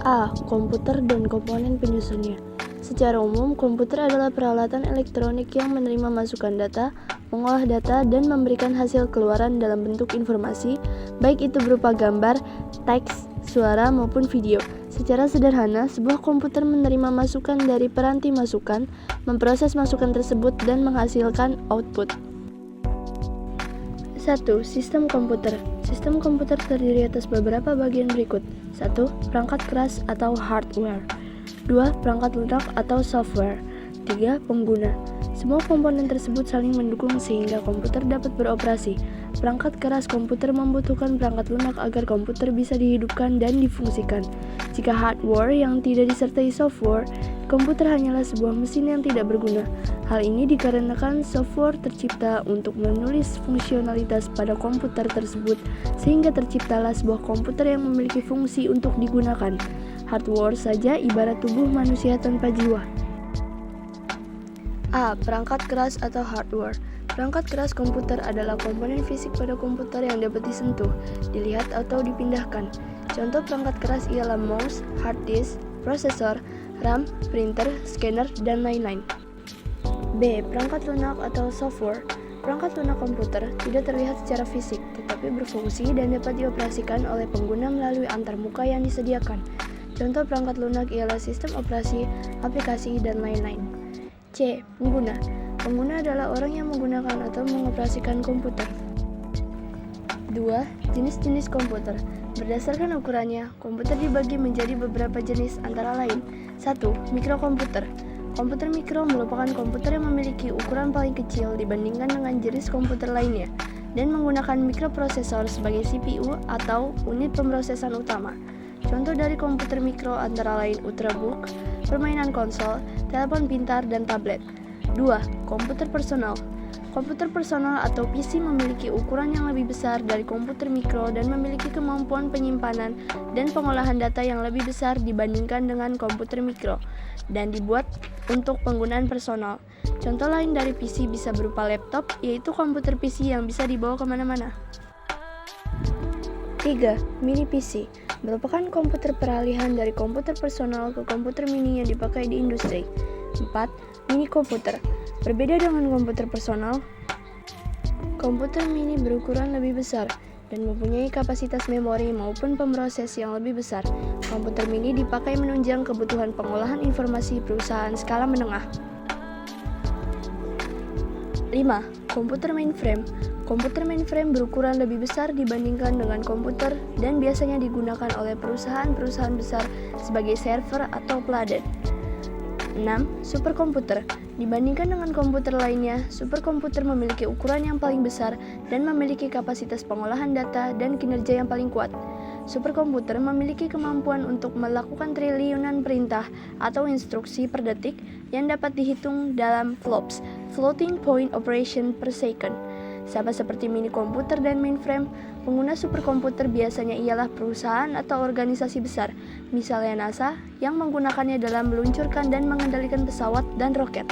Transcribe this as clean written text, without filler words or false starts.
A. Komputer dan komponen penyusunnya. Secara umum, komputer adalah peralatan elektronik yang menerima masukan data, mengolah data, dan memberikan hasil keluaran dalam bentuk informasi, baik itu berupa gambar, teks, suara, maupun video. Secara sederhana, sebuah komputer menerima masukan dari peranti masukan, memproses masukan tersebut, dan menghasilkan output. 1. Sistem komputer. Sistem komputer terdiri atas beberapa bagian berikut. 1. Perangkat keras atau hardware. 2. Perangkat lunak atau software. 3. Pengguna. Semua komponen tersebut saling mendukung sehingga komputer dapat beroperasi. Perangkat keras komputer membutuhkan perangkat lunak agar komputer bisa dihidupkan dan difungsikan. Jika hardware yang tidak disertai software, komputer hanyalah sebuah mesin yang tidak berguna. Hal ini dikarenakan software tercipta untuk menulis fungsionalitas pada komputer tersebut, sehingga terciptalah sebuah komputer yang memiliki fungsi untuk digunakan. Hardware saja ibarat tubuh manusia tanpa jiwa. A. Perangkat keras atau hardware. Perangkat keras komputer adalah komponen fisik pada komputer yang dapat disentuh, dilihat atau dipindahkan. Contoh perangkat keras ialah mouse, hard disk, prosesor, RAM, printer, scanner, dan lain-lain. B. Perangkat lunak atau software. Perangkat lunak komputer tidak terlihat secara fisik, tetapi berfungsi dan dapat dioperasikan oleh pengguna melalui antarmuka yang disediakan. Contoh perangkat lunak ialah sistem operasi, aplikasi, dan lain-lain. C. Pengguna. Pengguna adalah orang yang menggunakan atau mengoperasikan komputer. 2. Jenis-jenis komputer. Berdasarkan ukurannya, komputer dibagi menjadi beberapa jenis antara lain. 1. Mikrokomputer. Komputer mikro merupakan komputer yang memiliki ukuran paling kecil dibandingkan dengan jenis komputer lainnya dan menggunakan mikroprosesor sebagai CPU atau unit pemrosesan utama. Contoh dari komputer mikro antara lain ultrabook, permainan konsol, telepon pintar, dan tablet. 2. Komputer personal. Komputer personal atau PC memiliki ukuran yang lebih besar dari komputer mikro dan memiliki kemampuan penyimpanan dan pengolahan data yang lebih besar dibandingkan dengan komputer mikro dan dibuat untuk penggunaan personal. Contoh lain dari PC bisa berupa laptop, yaitu komputer PC yang bisa dibawa kemana-mana. 3. Mini PC merupakan komputer peralihan dari komputer personal ke komputer mini yang dipakai di industri. 4. Mini komputer. Berbeda dengan komputer personal, komputer mini berukuran lebih besar dan mempunyai kapasitas memori maupun pemroses yang lebih besar. Komputer mini dipakai menunjang kebutuhan pengolahan informasi perusahaan skala menengah. 5. Komputer mainframe. Komputer mainframe berukuran lebih besar dibandingkan dengan komputer dan biasanya digunakan oleh perusahaan-perusahaan besar sebagai server atau peladen. 6. Superkomputer. Dibandingkan dengan komputer lainnya, superkomputer memiliki ukuran yang paling besar dan memiliki kapasitas pengolahan data dan kinerja yang paling kuat. Superkomputer memiliki kemampuan untuk melakukan triliunan perintah atau instruksi per detik yang dapat dihitung dalam flops, floating point operation per second. Sama seperti mini komputer dan mainframe, pengguna superkomputer biasanya ialah perusahaan atau organisasi besar, misalnya NASA, yang menggunakannya dalam meluncurkan dan mengendalikan pesawat dan roket.